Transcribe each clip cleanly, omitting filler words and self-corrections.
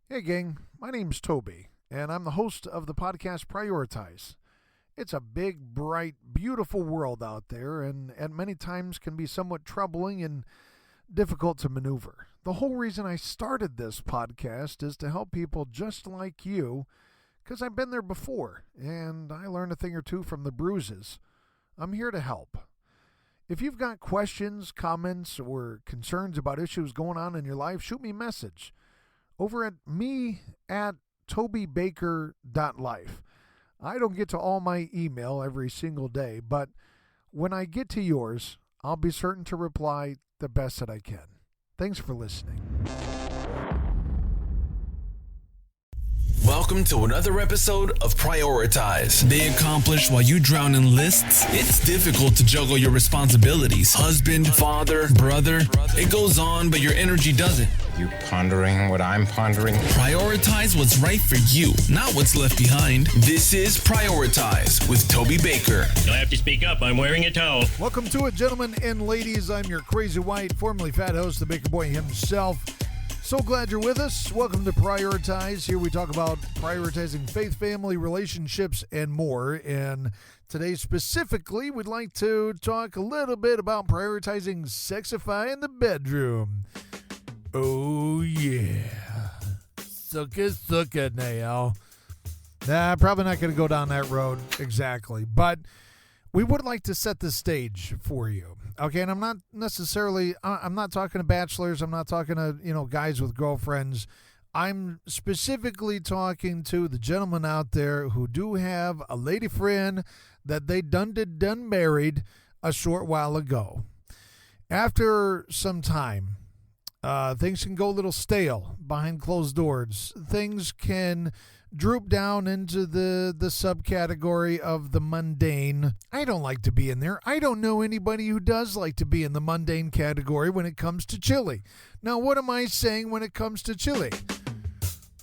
Hey gang, my name's Toby, and I'm the host of the podcast Prioritize. It's a big, bright, beautiful world out there, and at many times can be somewhat troubling and difficult to maneuver. The whole reason I started this podcast is to help people just like you, because I've been there before, and I learned a thing or two from the bruises. I'm here to help. If you've got questions, comments, or concerns about issues going on in your life, shoot me a message over at tobybaker.life. I don't get to all my email every single day, but when I get to yours, I'll be certain to reply the best that I can. Thanks for listening. Welcome to another episode of Prioritize. They accomplish while you drown in lists. It's difficult to juggle your responsibilities. Husband, father, brother. It goes on, but your energy doesn't. You pondering what I'm pondering? Prioritize what's right for you, not what's left behind. This is Prioritize with Toby Baker. You'll have to speak up. I'm wearing a towel. Welcome to it, gentlemen and ladies. I'm your crazy white, formerly fat host, the Baker Boy himself. So glad you're with us. Welcome to Prioritize. Here we talk about prioritizing faith, family, relationships, and more. And today specifically, we'd like to talk a little bit about prioritizing Sexify the Bedroom. Oh, yeah. Suck it now. Nah, probably not going to go down that road exactly. But we would like to set the stage for you. Okay, and I'm not talking to bachelors. I'm not talking to, guys with girlfriends. I'm specifically talking to the gentlemen out there who do have a lady friend that they done married a short while ago. After some time, things can go a little stale behind closed doors. Things can droop down into the subcategory of the mundane. I don't like to be in there. I don't know anybody who does like to be in the mundane category when it comes to chili. Now, what am I saying when it comes to chili?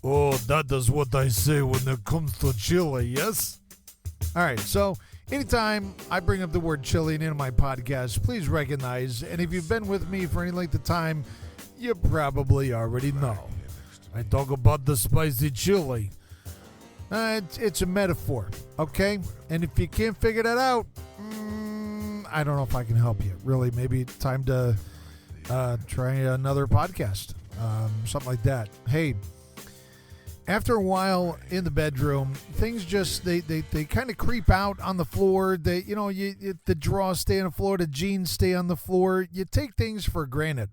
Oh, that is what I say when it comes to chili, yes? All right, so anytime I bring up the word chili in my podcast, please recognize, and if you've been with me for any length of time, you probably already know. I talk about the spicy chili. It's a metaphor, okay? And if you can't figure that out, I don't know if I can help you. Really, maybe time to try another podcast, something like that. Hey, after a while in the bedroom, things just, they kind of creep out on the floor. The drawers stay on the floor, the jeans stay on the floor. You take things for granted.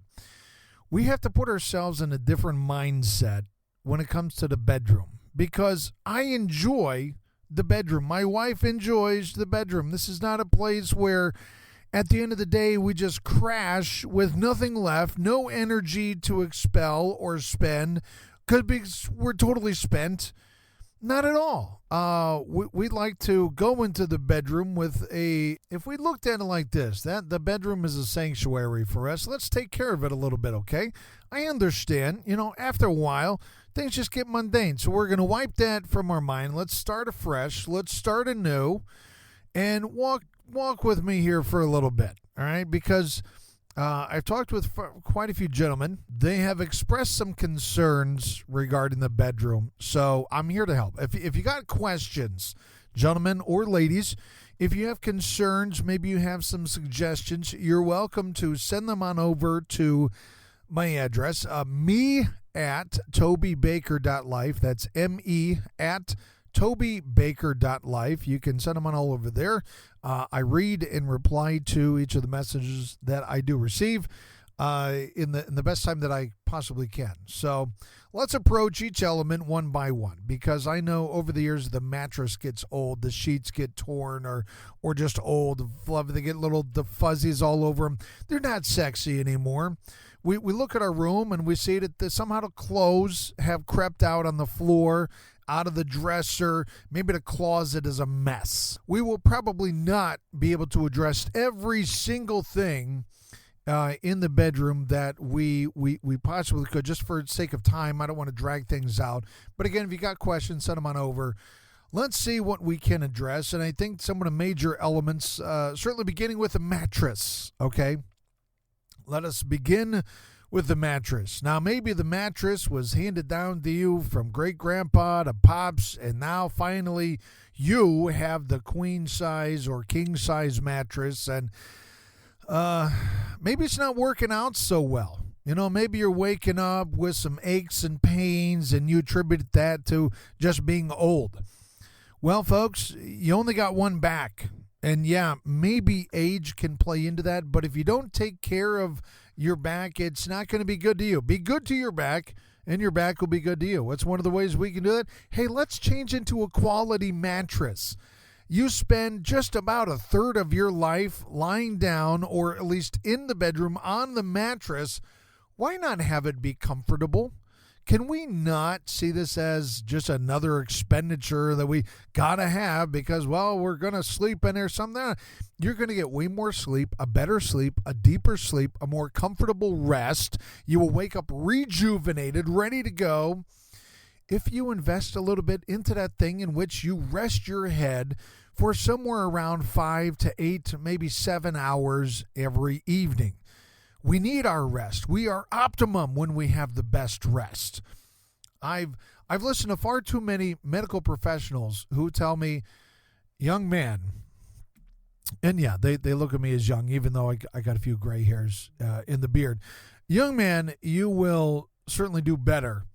We have to put ourselves in a different mindset when it comes to the bedroom. Because I enjoy the bedroom. My wife enjoys the bedroom. This is not a place where at the end of the day we just crash with nothing left, no energy to expel or spend because we're totally spent. Not at all. We'd like to go into the bedroom with if we looked at it like this, that the bedroom is a sanctuary for us. Let's take care of it a little bit, okay? I understand, after a while, things just get mundane. So we're going to wipe that from our mind. Let's start afresh. Let's start anew and walk with me here for a little bit, all right? Because I've talked with quite a few gentlemen. They have expressed some concerns regarding the bedroom. So I'm here to help. If you got questions, gentlemen or ladies, if you have concerns, maybe you have some suggestions, you're welcome to send them on over to my address, me@tobybaker.life. That's me@tobybaker.life. You can send them on all over there. I read and reply to each of the messages that I do receive in the best time that I possibly can. So let's approach each element one by one, because I know over the years the mattress gets old, the sheets get torn or just old, fluffy. They get the fuzzies all over them. They're not sexy anymore. We look at our room and we see that somehow the clothes have crept out on the floor, out of the dresser. Maybe the closet is a mess. We will probably not be able to address every single thing in the bedroom that we possibly could, just for the sake of time. I don't want to drag things out. But again, if you got questions, send them on over. Let's see what we can address. And I think some of the major elements, certainly beginning with the mattress, okay? Let us begin with the mattress. Now, maybe the mattress was handed down to you from great-grandpa to pops, and now finally you have the queen-size or king-size mattress, and maybe it's not working out so well. Maybe you're waking up with some aches and pains, and you attribute that to just being old. Well, folks, you only got one back. And yeah, maybe age can play into that, but if you don't take care of your back, it's not going to be good to you. Be good to your back, and your back will be good to you. What's one of the ways we can do that? Hey, let's change into a quality mattress. You spend just about a third of your life lying down, or at least in the bedroom on the mattress. Why not have it be comfortable? Can we not see this as just another expenditure that we got to have because, well, we're going to sleep in there something? You're going to get way more sleep, a better sleep, a deeper sleep, a more comfortable rest. You will wake up rejuvenated, ready to go. If you invest a little bit into that thing in which you rest your head for somewhere around 5 to 8, maybe 7 hours every evening. We need our rest. We are optimum when we have the best rest. I've listened to far too many medical professionals who tell me, young man, and yeah, they look at me as young, even though I got a few gray hairs in the beard. Young man, you will certainly do better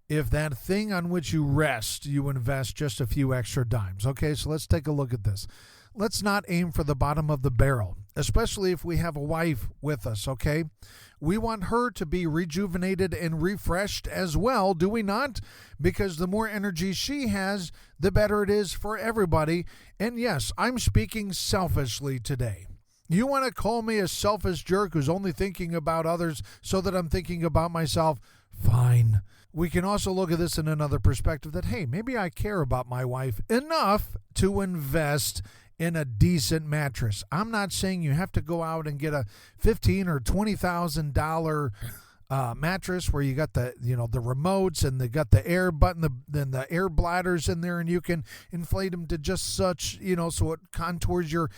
if that thing on which you rest, you invest just a few extra dimes. Okay, so let's take a look at this. Let's not aim for the bottom of the barrel, especially if we have a wife with us, okay? We want her to be rejuvenated and refreshed as well, do we not? Because the more energy she has, the better it is for everybody. And yes, I'm speaking selfishly today. You want to call me a selfish jerk who's only thinking about others so that I'm thinking about myself? Fine. We can also look at this in another perspective that, hey, maybe I care about my wife enough to invest in a decent mattress. I'm not saying you have to go out and get a $15,000 or $20,000 mattress where you got the remotes and they got the air button, then the air bladders in there, and you can inflate them to just such, so it contours your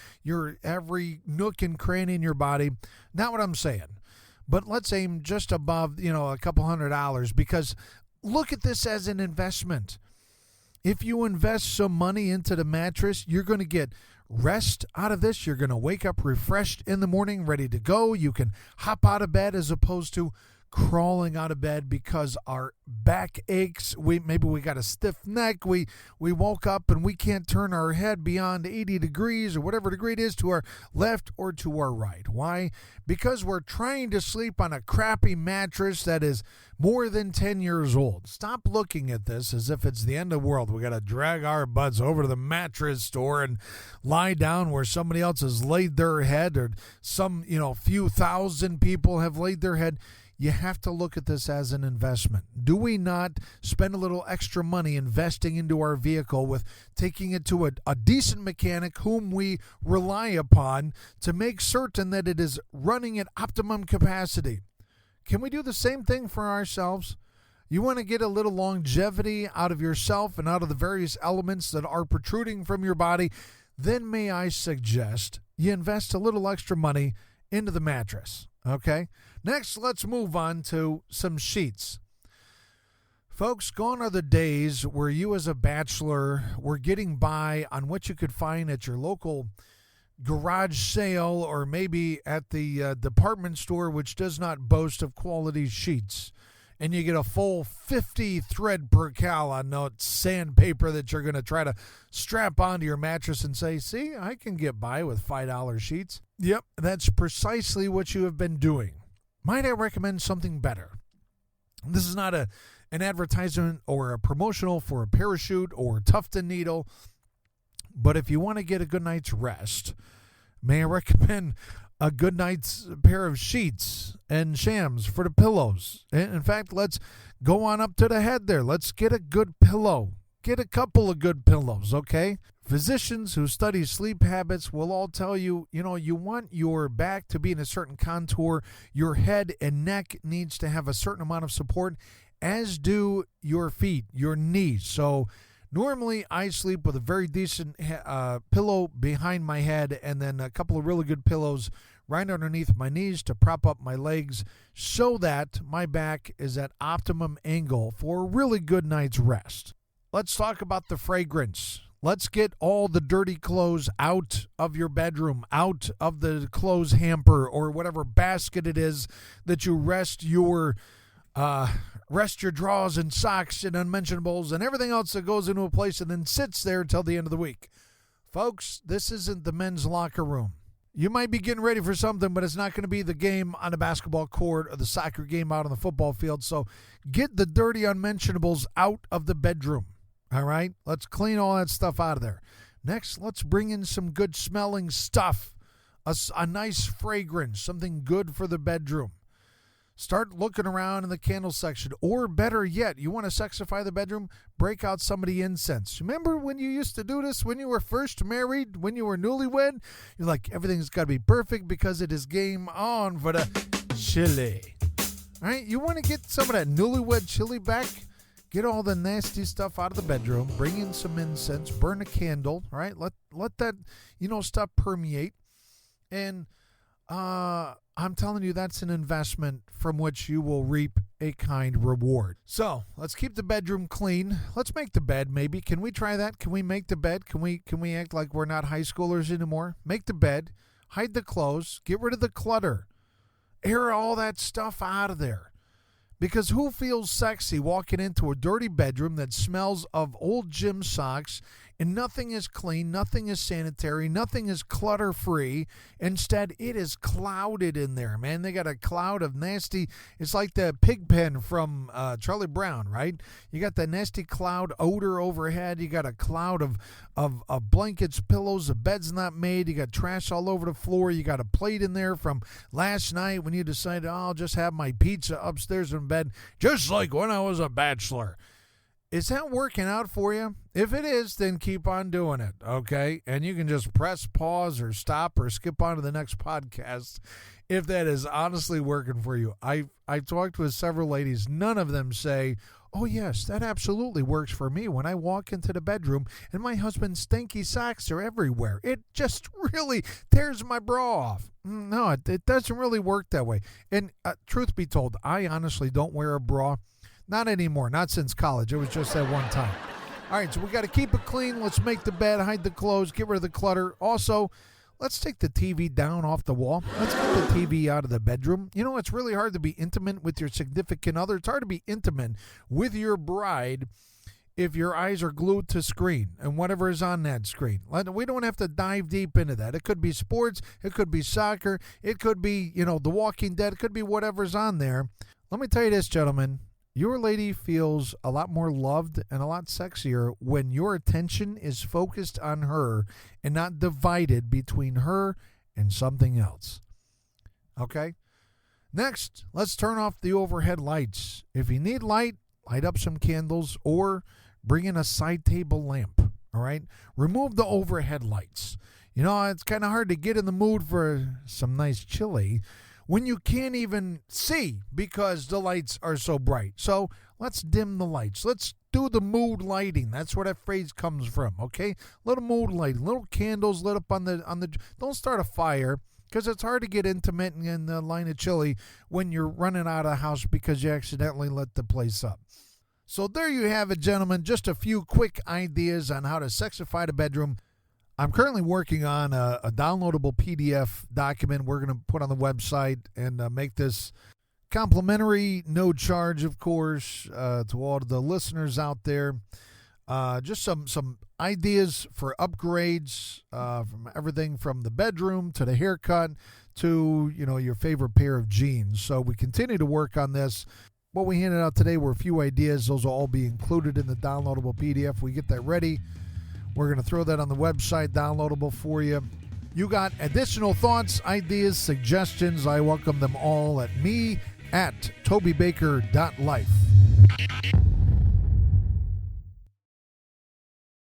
every nook and cranny in your body. Not what I'm saying. But let's aim just above, a couple $100, because look at this as an investment. If you invest some money into the mattress, you're going to get rest out of this. You're going to wake up refreshed in the morning, ready to go. You can hop out of bed as opposed to crawling out of bed because our back aches. Maybe we got a stiff neck. We woke up and we can't turn our head beyond 80 degrees or whatever degree it is to our left or to our right. Why? Because we're trying to sleep on a crappy mattress that is more than 10 years old. Stop looking at this as if it's the end of the world. We got to drag our butts over to the mattress store and lie down where somebody else has laid their head, or some, few thousand people have laid their head. You have to look at this as an investment. Do we not spend a little extra money investing into our vehicle with taking it to a decent mechanic whom we rely upon to make certain that it is running at optimum capacity? Can we do the same thing for ourselves? You want to get a little longevity out of yourself and out of the various elements that are protruding from your body? Then may I suggest you invest a little extra money into the mattress. Okay? Next, let's move on to some sheets. Folks, gone are the days where you as a bachelor were getting by on what you could find at your local garage sale or maybe at the department store, which does not boast of quality sheets. And you get a full 50 thread per cal on that sandpaper that you're going to try to strap onto your mattress and say, see, I can get by with $5 sheets. Yep, that's precisely what you have been doing. Might I recommend something better? This is not an advertisement or a promotional for a parachute or Tufton needle, but if you want to get a good night's rest, may I recommend a good night's pair of sheets and shams for the pillows. In fact, let's go on up to the head there. Let's get a good pillow. Get a couple of good pillows, okay? Physicians who study sleep habits will all tell you, you want your back to be in a certain contour. Your head and neck needs to have a certain amount of support, as do your feet, your knees. So normally I sleep with a very decent pillow behind my head and then a couple of really good pillows right underneath my knees to prop up my legs so that my back is at optimum angle for a really good night's rest. Let's talk about the fragrance. Let's get all the dirty clothes out of your bedroom, out of the clothes hamper or whatever basket it is that you rest your drawers and socks and unmentionables and everything else that goes into a place and then sits there until the end of the week. Folks, this isn't the men's locker room. You might be getting ready for something, but it's not going to be the game on the basketball court or the soccer game out on the football field. So get the dirty unmentionables out of the bedroom. All right? Let's clean all that stuff out of there. Next, let's bring in some good smelling stuff, a nice fragrance, something good for the bedroom. Start looking around in the candle section. Or better yet, you want to sexify the bedroom? Break out some of the incense. Remember when you used to do this when you were first married, when you were newlywed? You're like, everything's got to be perfect because it is game on for the chili. All right? You want to get some of that newlywed chili back? Get all the nasty stuff out of the bedroom. Bring in some incense. Burn a candle. All right? Let that, stuff permeate. And I'm telling you, that's an investment from which you will reap a kind reward. So let's keep the bedroom clean. Let's make the bed, maybe. Can we try that? Can we make the bed? Can we act like we're not high schoolers anymore? Make the bed, hide the clothes, get rid of the clutter, air all that stuff out of there. Because who feels sexy walking into a dirty bedroom that smells of old gym socks and nothing is clean, nothing is sanitary, nothing is clutter-free. Instead, it is clouded in there, man. They got a cloud of nasty, it's like the pig pen from Charlie Brown, right? You got that nasty cloud odor overhead. You got a cloud of blankets, pillows, the bed's not made. You got trash all over the floor. You got a plate in there from last night when you decided, I'll just have my pizza upstairs in bed, just like when I was a bachelor. Is that working out for you? If it is, then keep on doing it, okay? And you can just press pause or stop or skip on to the next podcast if that is honestly working for you. I've talked with several ladies. None of them say, oh, yes, that absolutely works for me when I walk into the bedroom and my husband's stinky socks are everywhere. It just really tears my bra off. No, it doesn't really work that way. And truth be told, I honestly don't wear a bra. Not anymore. Not since college. It was just that one time. All right, so we got to keep it clean. Let's make the bed, hide the clothes, get rid of the clutter. Also, let's take the TV down off the wall. Let's get the TV out of the bedroom. It's really hard to be intimate with your significant other. It's hard to be intimate with your bride if your eyes are glued to screen and whatever is on that screen. We don't have to dive deep into that. It could be sports. It could be soccer. It could be, The Walking Dead. It could be whatever's on there. Let me tell you this, gentlemen. Your lady feels a lot more loved and a lot sexier when your attention is focused on her and not divided between her and something else. Okay? Next, let's turn off the overhead lights. If you need light, light up some candles or bring in a side table lamp. All right? Remove the overhead lights. It's kind of hard to get in the mood for some nice chili when you can't even see because the lights are so bright. So let's dim the lights. Let's do the mood lighting. That's where that phrase comes from, okay? Little mood lighting, little candles lit up on the. Don't start a fire because it's hard to get intimate in the line of chili when you're running out of the house because you accidentally lit the place up. So there you have it, gentlemen. Just a few quick ideas on how to sexify the bedroom. I'm currently working on a downloadable PDF document we're going to put on the website and make this complimentary, no charge, of course, to all of the listeners out there. Just some ideas for upgrades from everything from the bedroom to the haircut to, your favorite pair of jeans. So we continue to work on this. What we handed out today were a few ideas. Those will all be included in the downloadable PDF. We get that ready. We're going to throw that on the website, downloadable for you. You got additional thoughts, ideas, suggestions. I welcome them all at me@tobybaker.life.